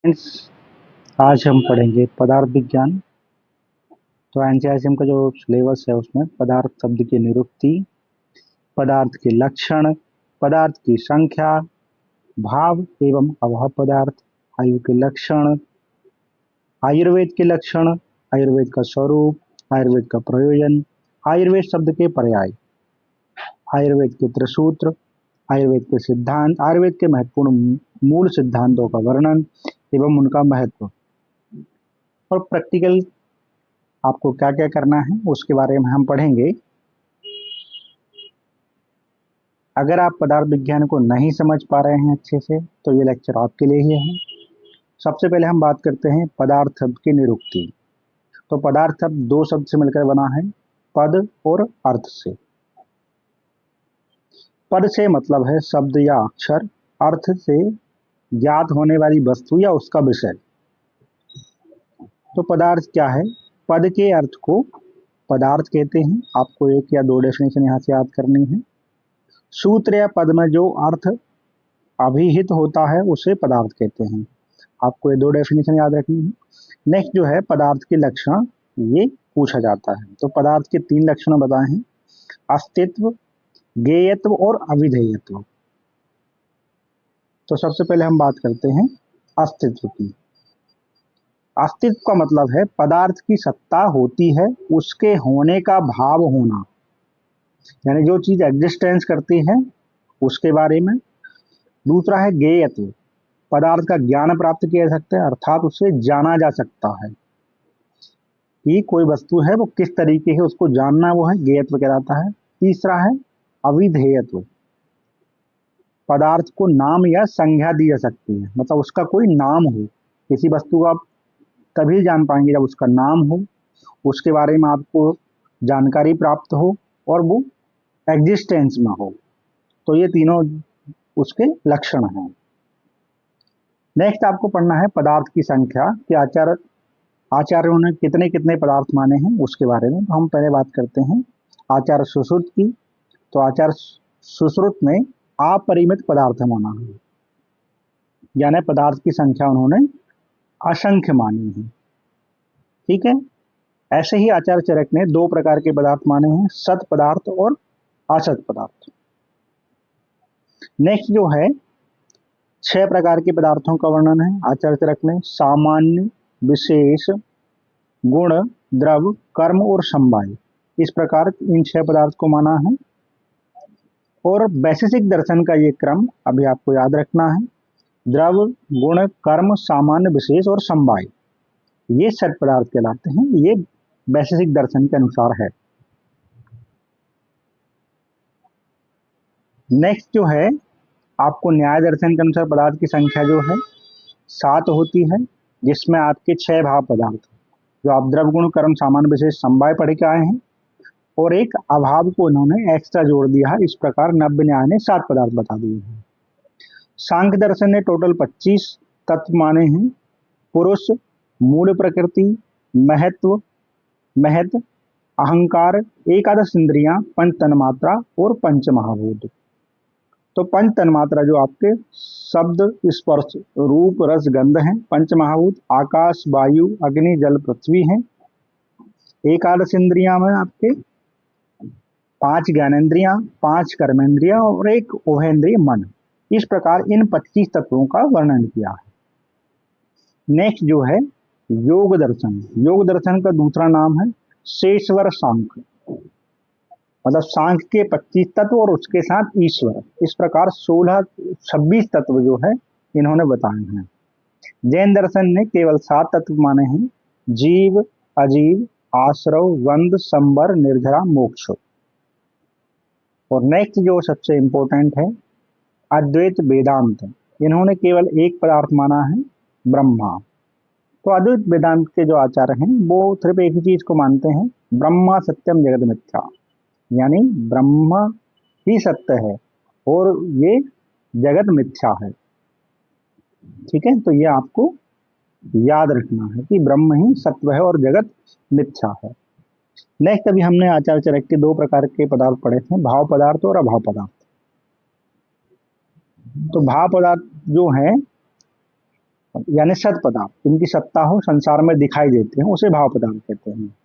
Friends, आज हम पढ़ेंगे पदार्थ विज्ञान। तो एनसीईआरटी का जो सिलेबस है उसमें पदार्थ शब्द की निरुक्ति, पदार्थ के लक्षण, पदार्थ की संख्या, भाव एवं अभाव पदार्थ, आयु के लक्षण, आयुर्वेद के लक्षण, आयुर्वेद का स्वरूप, आयुर्वेद का प्रयोजन, आयुर्वेद शब्द के पर्याय, आयुर्वेद के त्रिसूत्र, आयुर्वेद के सिद्धांत, आयुर्वेद के महत्वपूर्ण मूल सिद्धांतों का वर्णन एवं उनका महत्व और प्रैक्टिकल आपको क्या क्या करना है उसके बारे में हम पढ़ेंगे। अगर आप पदार्थ विज्ञान को नहीं समझ पा रहे हैं अच्छे से तो ये लेक्चर आपके लिए ही है। सबसे पहले हम बात करते हैं पदार्थ शब्द की निरुक्ति। तो पदार्थ शब्द दो शब्द से मिलकर बना है, पद और अर्थ से। पद से मतलब है शब्द या अक्षर, अर्थ से ज्ञात होने वाली वस्तु या उसका विषय। तो पदार्थ क्या है? पद के अर्थ को पदार्थ कहते हैं। आपको एक या दो डेफिनेशन यहाँ से याद करनी है। सूत्र या पद में जो अर्थ अभिहित होता है उसे पदार्थ कहते हैं। आपको ये दो डेफिनेशन याद रखनी है। नेक्स्ट जो है पदार्थ के लक्षण, ये पूछा जाता है। तो पदार्थ के तीन लक्षण बताए हैं, अस्तित्व, ज्ञेयत्व और अविधेयत्व। तो सबसे पहले हम बात करते हैं अस्तित्व की। अस्तित्व का मतलब है पदार्थ की सत्ता होती है, उसके होने का भाव होना, यानी जो चीज एग्जिस्टेंस करती है उसके बारे में। दूसरा है ज्ञेयत्व, पदार्थ का ज्ञान प्राप्त किया जा सकता है, अर्थात उसे जाना जा सकता है कि कोई वस्तु है वो किस तरीके है, उसको जानना वो है ज्ञेयत्व कहलाता है। तीसरा है अविधेयत्व, पदार्थ को नाम या संज्ञा दी जा सकती है, मतलब उसका कोई नाम हो। किसी वस्तु को आप तभी जान पाएंगे जब उसका नाम हो, उसके बारे में आपको जानकारी प्राप्त हो और वो एग्जिस्टेंस में हो। तो ये तीनों उसके लक्षण हैं। नेक्स्ट आपको पढ़ना है पदार्थ की संख्या कि आचार्यों ने कितने कितने पदार्थ माने हैं उसके बारे में। तो हम पहले बात करते हैं आचार्य सुश्रुत की। तो आचार्य सुश्रुत ने अपरिमित पदार्थ माना है, यानी पदार्थ की संख्या उन्होंने असंख्य मानी है। ठीक है। ऐसे ही आचार्य चरक ने दो प्रकार के पदार्थ माने हैं, सत पदार्थ और असत पदार्थ। नेक्स्ट जो है 6 प्रकार के पदार्थों का वर्णन है आचार्य चरक में, सामान्य, विशेष, गुण, द्रव, कर्म और समवाय। इस प्रकार इन 6 पदार्थ को माना है। और वैशेषिक दर्शन का ये क्रम अभी आपको याद रखना है, द्रव, गुण, कर्म, सामान्य, विशेष और समवाय, ये 7 पदार्थ कहलाते हैं। ये वैशेषिक दर्शन के अनुसार है। नेक्स्ट जो है आपको न्याय दर्शन के अनुसार पदार्थ की संख्या जो है 7 होती है, जिसमें आपके 6 भाव पदार्थ जो आप द्रव, गुण, कर्म, सामान्य, विशेष, समवाय पढ़ के आए हैं, और एक अभाव को उन्होंने एक्स्ट्रा जोड़ दिया है। इस प्रकार नव्य न्याय ने 7 पदार्थ बता दिए हैं। सांख्य दर्शन ने टोटल 25 तत्व माने हैं, पुरुष, मूल प्रकृति, महत्व, महत, अहंकार, एकादश इंद्रियां, पंच तन्मात्रा और पंच महाभूत। तो पंच तन्मात्रा जो आपके शब्द, स्पर्श, रूप, रस, गंध हैं। पंच महाभूत आकाश, वायु, अग्नि, जल, पृथ्वी हैं। एकादश इंद्रियां में आपके 5 ज्ञानेन्द्रियां, 5 कर्मेंद्रियां और एक उभयेंद्रिय मन। इस प्रकार इन 25 तत्वों का वर्णन किया है। नेक्स्ट जो है योग दर्शन। योग दर्शन का दूसरा नाम है शेषवर सांख्य, मतलब सांख्य के 25 तत्व और उसके साथ ईश्वर। इस प्रकार 26 तत्व जो है इन्होंने बताए हैं। जैन दर्शन ने केवल 7 तत्व माने हैं, जीव, अजीव, आश्रव, वंद, संबर, निर्जरा, मोक्ष। और नेक्स्ट जो सबसे इंपॉर्टेंट है अद्वैत वेदांत, इन्होंने केवल एक पदार्थ माना है, ब्रह्मा। तो अद्वैत वेदांत के जो आचार्य हैं वो सिर्फ एक ही चीज को मानते हैं, ब्रह्मा सत्यम जगत मिथ्या, यानी ब्रह्म ही सत्य है और ये जगत मिथ्या है। ठीक है, तो ये आपको याद रखना है कि ब्रह्म ही सत्य है और जगत मिथ्या है। नेक्स्ट अभी हमने आचार्य चरक के 2 प्रकार के पदार्थ पढ़े थे, भाव पदार्थ और अभाव पदार्थ। तो भाव पदार्थ जो है यानी सत पदार्थ, जिनकी सत्ता हो, संसार में दिखाई देते हैं, उसे भाव पदार्थ कहते हैं।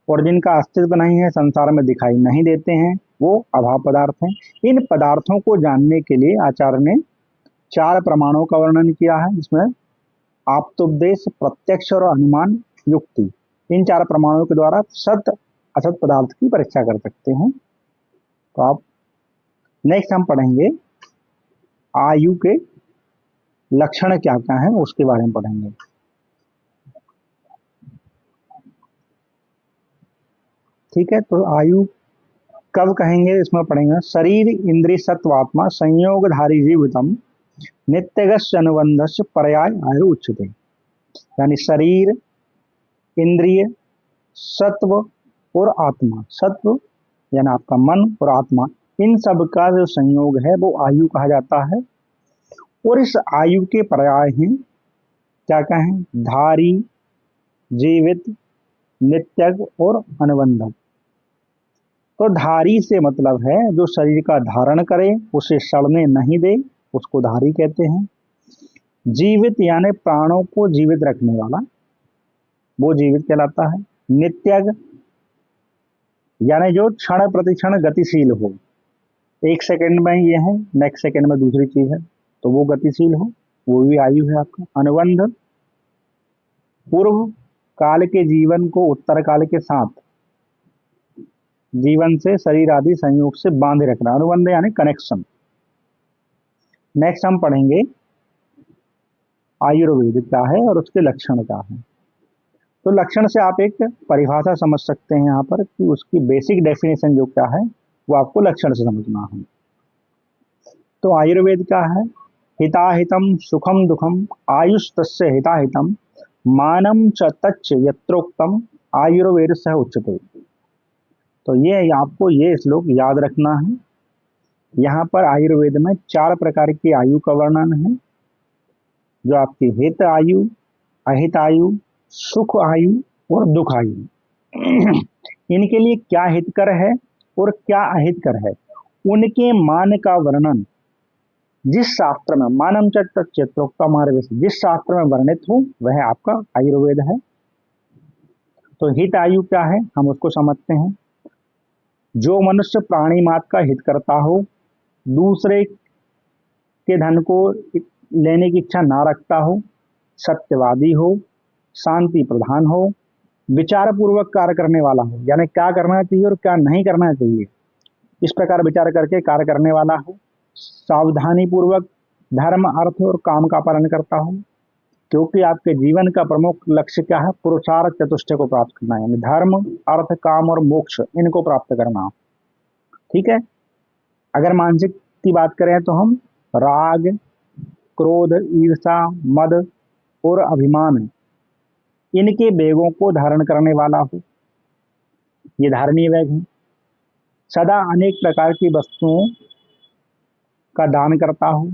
और जिनका अस्तित्व नहीं है, संसार में दिखाई नहीं देते हैं, वो अभाव पदार्थ हैं। इन पदार्थों को जानने के लिए आचार्य ने चार प्रमाणों का वर्णन किया है, जिसमें आप्तोपदेश, प्रत्यक्ष और अनुमान, युक्ति, इन चार प्रमाणों के द्वारा सत असत पदार्थ की परीक्षा कर सकते हैं। तो आप नेक्स्ट हम पढ़ेंगे आयु के लक्षण क्या क्या हैं, उसके बारे में पढ़ेंगे। ठीक है, तो आयु कब कहेंगे इसमें पढ़ेंगे। शरीर इंद्रिय सत्वात्मा संयोगधारी जीवितम नित्यगस्य अनुबंधस्य पर्याय आयु उच्यते। यानी शरीर, इंद्रिय, सत्व और आत्मा, सत्व यानी आपका मन और आत्मा, इन सब का जो संयोग है वो आयु कहा जाता है। और इस आयु के पर्याय हैं क्या क्या हैं, धारी, जीवित, नित्यग और अनुबंधक। तो धारी से मतलब है जो शरीर का धारण करे, उसे सड़ने नहीं दे, उसको धारी कहते हैं। जीवित यानी प्राणों को जीवित रखने वाला, वो जीवित कहलाता है। नित्यग यानी जो क्षण प्रतिक्षण गतिशील हो, एक सेकंड में ये है, नेक्स्ट सेकंड में दूसरी चीज है, तो वो गतिशील हो, वो भी आयु है आपका। अनुबंध, पूर्व काल के जीवन को उत्तर काल के साथ जीवन से शरीर आदि संयोग से बांधे रखना, अनुबंध यानी कनेक्शन। नेक्स्ट हम पढ़ेंगे आयुर्वेद क्या है और उसके लक्षण क्या है। तो लक्षण से आप एक परिभाषा समझ सकते हैं यहाँ पर कि उसकी बेसिक डेफिनेशन जो क्या है वो आपको लक्षण से समझना है। तो आयुर्वेद क्या है, हिताहितम सुखम दुखम आयुष तस्य हिताहितम मानम च तच्च यत्रोक्तम आयुर्वेद सह उच्यते। तो ये आपको ये श्लोक याद रखना है। यहाँ पर आयुर्वेद में चार प्रकार की आयु का वर्णन है, जो आपकी हित आयु, अहित आयु, सुख आयु और दुख आयु। इनके लिए क्या हितकर है और क्या अहितकर है, उनके मान का वर्णन जिस शास्त्र में, मानम चित्रोक्तम आयुर्वेद, जिस शास्त्र में वर्णित हो वह आपका आयुर्वेद है। तो हित आयु क्या है हम उसको समझते हैं। जो मनुष्य प्राणी मात्र का हित करता हो, दूसरे के धन को लेने की इच्छा ना रखता हो, सत्यवादी हो, शांति प्रधान हो, विचार पूर्वक कार्य करने वाला हो, यानी क्या करना चाहिए और क्या नहीं करना चाहिए इस प्रकार विचार करके कार्य करने वाला हो, सावधानी पूर्वक धर्म अर्थ और काम का पालन करता हो, क्योंकि आपके जीवन का प्रमुख लक्ष्य क्या है, पुरुषार्थ चतुष्टय को प्राप्त करना, यानी धर्म अर्थ काम और मोक्ष इनको प्राप्त करना। ठीक है, अगर मानसिक की बात करें तो हम राग, क्रोध, ईर्षा, मद और अभिमान, इनके वेगों को धारण करने वाला हो, ये धारणीय वेग है। सदा अनेक प्रकार की वस्तुओं का दान करता हो,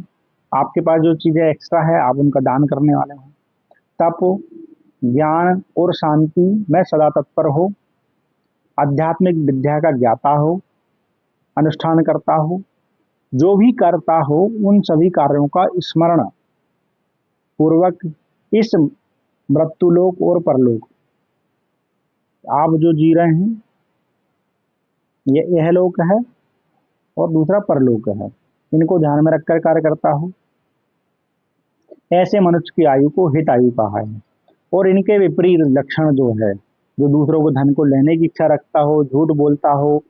आपके पास जो चीजें एक्स्ट्रा है आप उनका दान करने वाले हो। तप, ज्ञान और शांति में सदा तत्पर हो, आध्यात्मिक विद्या का ज्ञाता हो, अनुष्ठान करता हो, जो भी करता हो उन सभी कार्यों का स्मरण पूर्वक इस मृत्युलोक और परलोक, आप जो जी रहे हैं ये यह लोक है और दूसरा परलोक है, इनको ध्यान में रखकर कार्य करता हो, ऐसे मनुष्य की आयु को हित आयु कहा है। और इनके विपरीत लक्षण जो है, जो दूसरों को धन को लेने की इच्छा रखता हो, झूठ बोलता हो,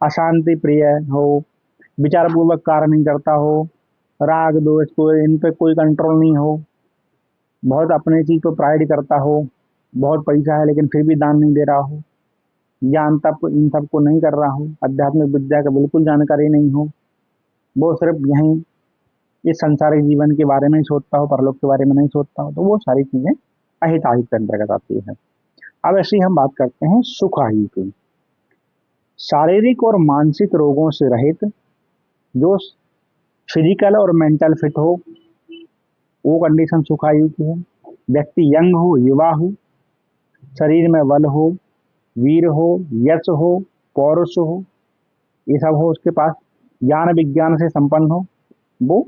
अशांति प्रिय हो, विचार पूर्वक कार्य नहीं करता हो, राग दोष को इन पे कोई कंट्रोल नहीं हो, बहुत अपने चीज को प्राइड करता हो, बहुत पैसा है लेकिन फिर भी दान नहीं दे रहा हो, ज्ञान तप इन सब को नहीं कर रहा हो, आध्यात्मिक विद्या का बिल्कुल जानकारी नहीं हो, वो सिर्फ यहीं इस संसारिक जीवन के बारे में ही सोचता हो, परलोक के बारे में नहीं सोचता हो, तो वो सारी चीजें अहित आयु के अंतर्गत आती है। अब ऐसे ही हम बात करते हैं सुख आयु की। शारीरिक और मानसिक रोगों से रहित, जो फिजिकल और मेंटल फिट हो, वो कंडीशन सुख आयु की है। व्यक्ति यंग हो, युवा हो, शरीर में बल हो, वीर हो, यश हो, पौरुष हो, ये सब हो, उसके पास ज्ञान विज्ञान से संपन्न हो, वो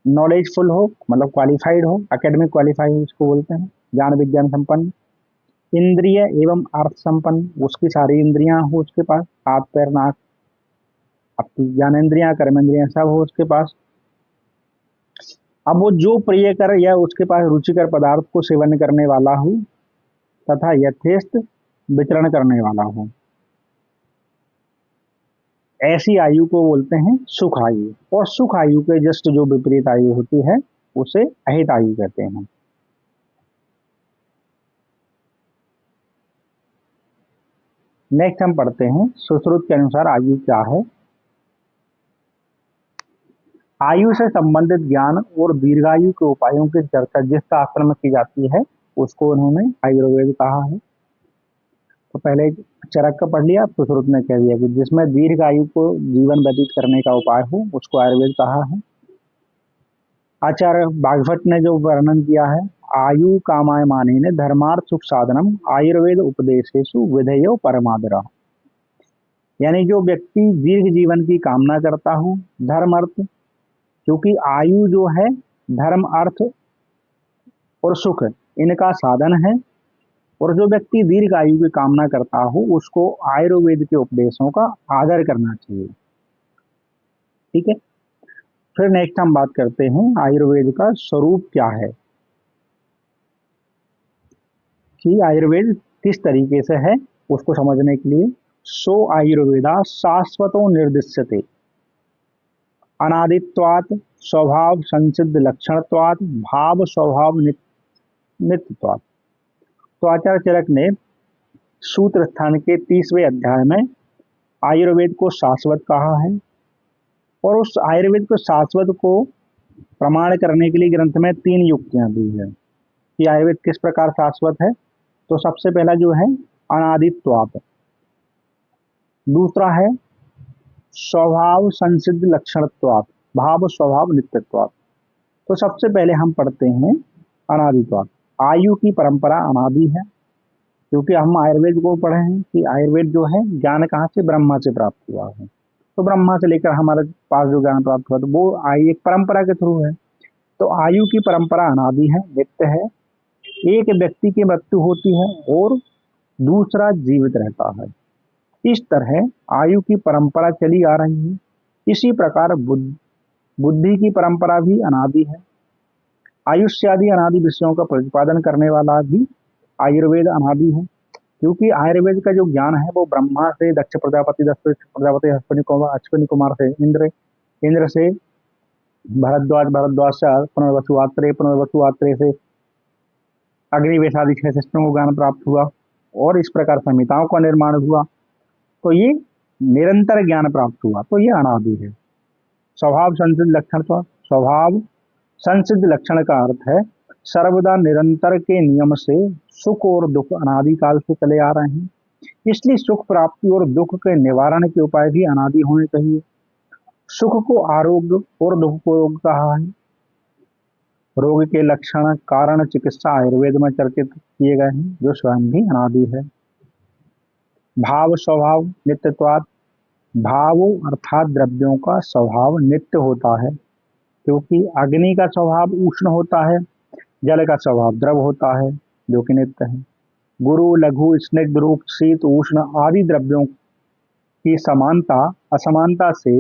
नॉलेजफुल हो, मतलब क्वालिफाइड हो, एकेडमिक क्वालिफाइड उसको बोलते हैं, ज्ञान विज्ञान संपन्न। इंद्रिय एवं अर्थ संपन्न, उसकी सारी इंद्रियां हो उसके पास, हाथ पैर नाक, आपकी ज्ञानेंद्रियां कर्मेंद्रियां सब हो उसके पास। अब वो जो प्रिय कर या उसके पास रुचिकर पदार्थ को सेवन करने वाला हो तथा यथेष्ट विचरण करने वाला हो, ऐसी आयु को बोलते हैं सुख आयु। और सुख आयु के जस्ट जो विपरीत आयु होती है उसे अहित आयु कहते हैं। नेक्स्ट हम पढ़ते हैं सुश्रुत के अनुसार आयु क्या है। आयु से संबंधित ज्ञान और दीर्घायु के उपायों की चर्चा जिस शास्त्र में की जाती है उसको उन्होंने आयुर्वेद कहा है। तो पहले चरक का पढ़ लिया, अब सुश्रुत ने कह दिया कि जिसमें दीर्घ आयु को जीवन व्यतीत करने का उपाय हो उसको आयुर्वेद कहा है। आचार्य बागभट्ट ने जो वर्णन किया है, आयु कामाय माने ने धर्मार्थ सुख साधनम आयुर्वेद उपदेशेषु विधेयो परमादरा, यानी जो व्यक्ति दीर्घ जीवन की कामना करता हो, धर्म अर्थ, क्योंकि आयु जो है धर्म अर्थ और सुख इनका साधन है, और जो व्यक्ति दीर्घ आयु की कामना करता हो उसको आयुर्वेद के उपदेशों का आदर करना चाहिए। ठीक है, फिर नेक्स्ट हम बात करते हैं आयुर्वेद का स्वरूप क्या है, कि आयुर्वेद किस तरीके से है उसको समझने के लिए। सो आयुर्वेदा शाश्वतो निर्दिश्यते अनादित्वात् स्वभाव संसिद्ध लक्षणत्वात् भाव स्वभाव नित्यत्वात्। तो आचार्य चरक ने सूत्र स्थान के 30वें अध्याय में आयुर्वेद को शाश्वत कहा है, और उस आयुर्वेद को शाश्वत को प्रमाण करने के लिए ग्रंथ में 3 युक्तियां दी है कि आयुर्वेद किस प्रकार शाश्वत है। तो सबसे पहला जो है अनादित्वात्, दूसरा है स्वभाव संसिद्ध लक्षणत्वात्, भाव स्वभाव नित्यत्वात्। तो सबसे पहले हम पढ़ते हैं अनादित्वात्। आयु की परंपरा अनादि है, क्योंकि हम आयुर्वेद को पढ़े हैं कि आयुर्वेद जो है ज्ञान कहाँ से, ब्रह्मा से प्राप्त हुआ है। तो ब्रह्मा से लेकर हमारे पास जो ज्ञान प्राप्त हुआ तो वो आयु एक परंपरा के थ्रू है। तो आयु की परंपरा अनादि है, नित्य है। एक व्यक्ति की मृत्यु होती है और दूसरा जीवित रहता है, इस तरह आयु की परंपरा चली आ रही है। इसी प्रकार बुद्धि की परंपरा भी अनादि है। आयुष्यादि अनादि विषयों का प्रतिपादन करने वाला भी आयुर्वेद अनादि है, क्योंकि आयुर्वेद का जो ज्ञान है वो ब्रह्मा से दक्ष प्रजापति, अश्विनी कुमार से इंद्र, इंद्र से भरद्वाज, भरद्वाज से पुनर्वसु आत्रेय, पुनर्वसु आत्रेय से अग्निवेश आदि 6 शिष्टों को ज्ञान प्राप्त हुआ, और इस प्रकार संहिताओं का निर्माण हुआ। तो ये निरंतर ज्ञान प्राप्त हुआ, तो ये अनादि है। स्वभाव संसिद्ध लक्षण, तो स्वभाव संसिद्ध लक्षण का अर्थ है सर्वदा निरंतर के नियम से सुख और दुख अनादिकाल से चले आ रहे हैं, इसलिए सुख प्राप्ति और दुख के निवारण के उपाय भी अनादि होने चाहिए। सुख को आरोग्य और दुख को रोग कहा है। रोग के लक्षण कारण चिकित्सा आयुर्वेद में चर्चित किए गए हैं, जो स्वयं भी अनादि है। भाव स्वभाव नित्यत्वात्, भावों अर्थात द्रव्यों का स्वभाव नित्य होता है, क्योंकि अग्नि का स्वभाव उष्ण होता है, जल का स्वभाव द्रव होता है जो कि नित्य है। गुरु लघु स्निग्ध रूप शीत उष्ण आदि द्रव्यों की समानता असमानता से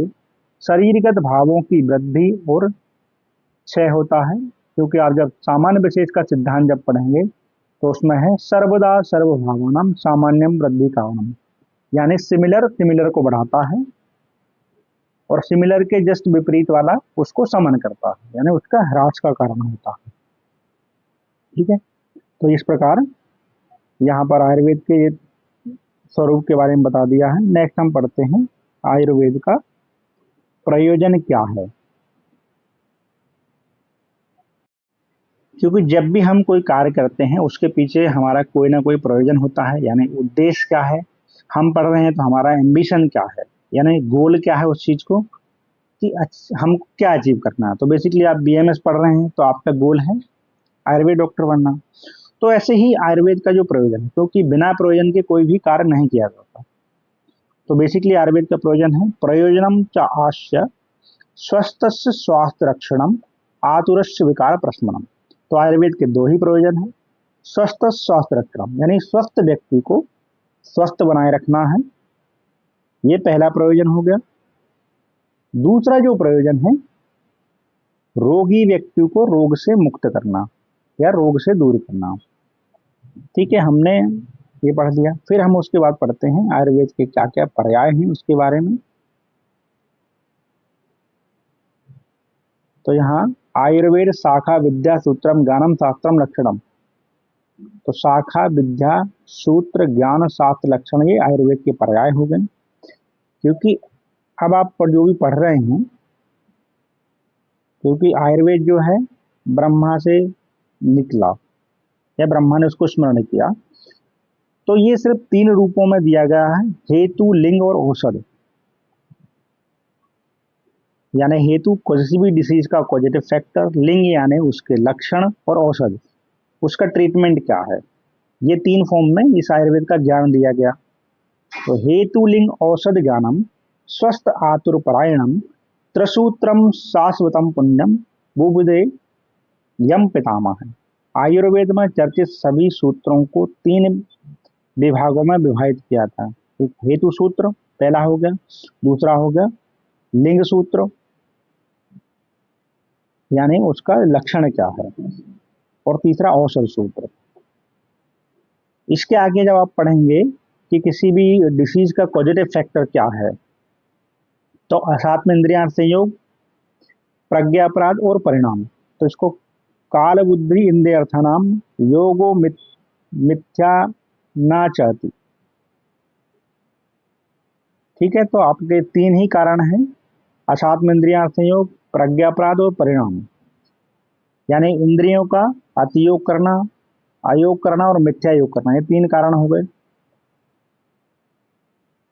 शरीरगत भावों की वृद्धि और क्षय होता है, क्योंकि आप जब सामान्य विशेष का सिद्धांत जब पढ़ेंगे तो उसमें है सर्वदा सर्वभावनम सामान्यम वृद्धि कारणम, यानी सिमिलर सिमिलर को बढ़ाता है और सिमिलर के जस्ट विपरीत वाला उसको समन करता है, यानी उसका ह्रास का कारण होता है। ठीक है, तो इस प्रकार यहाँ पर आयुर्वेद के ये स्वरूप के बारे में बता दिया है। नेक्स्ट हम पढ़ते हैं आयुर्वेद का प्रयोजन क्या है। क्योंकि जब भी हम कोई कार्य करते हैं उसके पीछे हमारा कोई ना कोई प्रयोजन होता है, यानी उद्देश्य क्या है। हम पढ़ रहे हैं तो हमारा एम्बिशन क्या है, यानी गोल क्या है उस चीज को, कि हम क्या अचीव करना है। तो बेसिकली आप बीएमएस पढ़ रहे हैं तो आपका गोल है आयुर्वेद डॉक्टर बनना। तो ऐसे ही आयुर्वेद का जो प्रयोजन है, क्योंकि बिना प्रयोजन के कोई भी कार्य नहीं किया जाता। तो बेसिकली आयुर्वेद का प्रयोजन है प्रयोजनम च आस्य स्वस्थ स्वास्थ्य रक्षणम आतुरस्य विकार प्रशमनम। तो आयुर्वेद के दो ही प्रयोजन है, स्वस्थ स्वास्थ्य रक्षणम यानी स्वस्थ व्यक्ति को स्वस्थ बनाए रखना है, ये पहला प्रयोजन हो गया। दूसरा जो प्रयोजन है, रोगी व्यक्ति को रोग से मुक्त करना या रोग से दूर करना। ठीक है, हमने ये पढ़ लिया। फिर हम उसके बाद पढ़ते हैं आयुर्वेद के क्या क्या पर्याय हैं उसके बारे में। तो यहाँ आयुर्वेद शाखा विद्या सूत्रम ज्ञानम शास्त्रम लक्षणम। तो शाखा विद्या सूत्र ज्ञान शास्त्र लक्षण ये आयुर्वेद के पर्याय हो गए। क्योंकि अब आप जो भी पढ़ रहे हैं, क्योंकि आयुर्वेद जो है ब्रह्मा से निकला या ब्रह्मा ने उसको स्मरण किया, तो ये सिर्फ तीन रूपों में दिया गया है, हेतु, लिंग और औषध। यानी हेतु किसी भी डिसीज का पॉजिटिव फैक्टर, लिंग यानी उसके लक्षण, और औषध उसका ट्रीटमेंट क्या है। ये तीन फॉर्म में इस आयुर्वेद का ज्ञान दिया गया। तो हेतु लिंग औषध ज्ञानम स्वस्थ आतुर परायणम त्रिसूत्रम शाश्वतम पुण्यम बुबुदे यम पितामह है। आयुर्वेद में चर्चित सभी सूत्रों को तीन विभागों में विभाजित किया था। एक हेतु सूत्र पहला हो गया, दूसरा हो गया लिंग सूत्र यानी उसका लक्षण क्या है, और तीसरा औषध सूत्र। इसके आगे जब आप पढ़ेंगे कि किसी भी डिसीज का पॉजिटिव फैक्टर क्या है, तो असात्म इंद्रियां संयोग, प्रज्ञा अपराध और परिणाम। तो इसको काल बुद्धि इंद्रिय अर्थानाम योगो मिथ्या ना चाहती। ठीक है, तो आपके तीन ही कारण हैं, असात्म इंद्रियां संयोग, प्रज्ञा अपराध और परिणाम। यानी इंद्रियों का अतियोग करना, अयोग करना और मिथ्या योग करना, ये तीन कारण हो गए।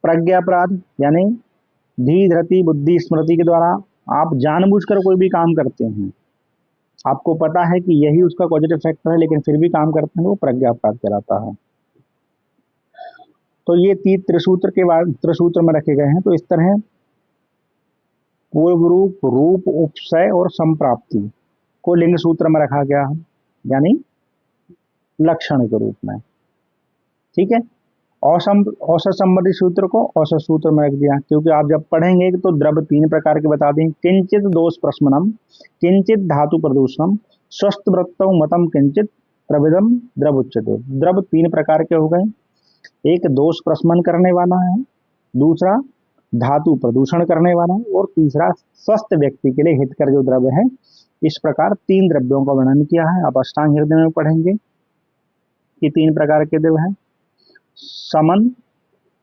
प्रज्ञा अपराध यानी धी धृति बुद्धि स्मृति के द्वारा आप जानबूझकर कोई भी काम करते हैं, आपको पता है कि यही उसका पॉजिटिव फैक्टर है लेकिन फिर भी काम करते हैं, वो प्रज्ञा अपराध कहलाता है। तो ये तीन त्रिसूत्र के बाद त्रिसूत्र में रखे गए हैं। तो इस तरह पूर्व रूप, रूप, उपसय और संप्राप्ति को लिंग सूत्र में रखा गया है, यानी लक्षण के रूप में। ठीक है, औसत संबंधी सूत्र को औसत सूत्र में रख दिया, क्योंकि आप जब पढ़ेंगे तो द्रव्य तीन प्रकार के बता दें, किंचित दोष प्रशमनम, किंचित धातु प्रदूषणम, स्वस्थ वृत्तौ मतम किंचित प्रविधम द्रव उच्चते। द्रव्य तीन प्रकार के हो गए, एक दोष प्रशमन करने वाला है, दूसरा धातु प्रदूषण करने वाला है, और तीसरा स्वस्थ व्यक्ति के लिए हितकर जो द्रव्य है। इस प्रकार तीन द्रव्यों का वर्णन किया है। आप अष्टांग हृदय में पढ़ेंगे कि तीन प्रकार के द्रव्य हैं, समन,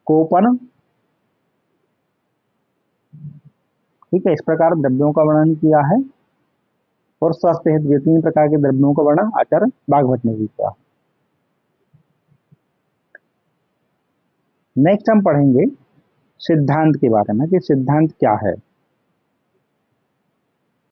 कोपन। ठीक है, इस प्रकार द्रव्यों का वर्णन किया है, और स्वास्थ्य हित के तीन प्रकार के द्रव्यों का वर्णन आचार्य बागभट्ट ने भी किया। नेक्स्ट हम पढ़ेंगे सिद्धांत के बारे में कि सिद्धांत क्या है।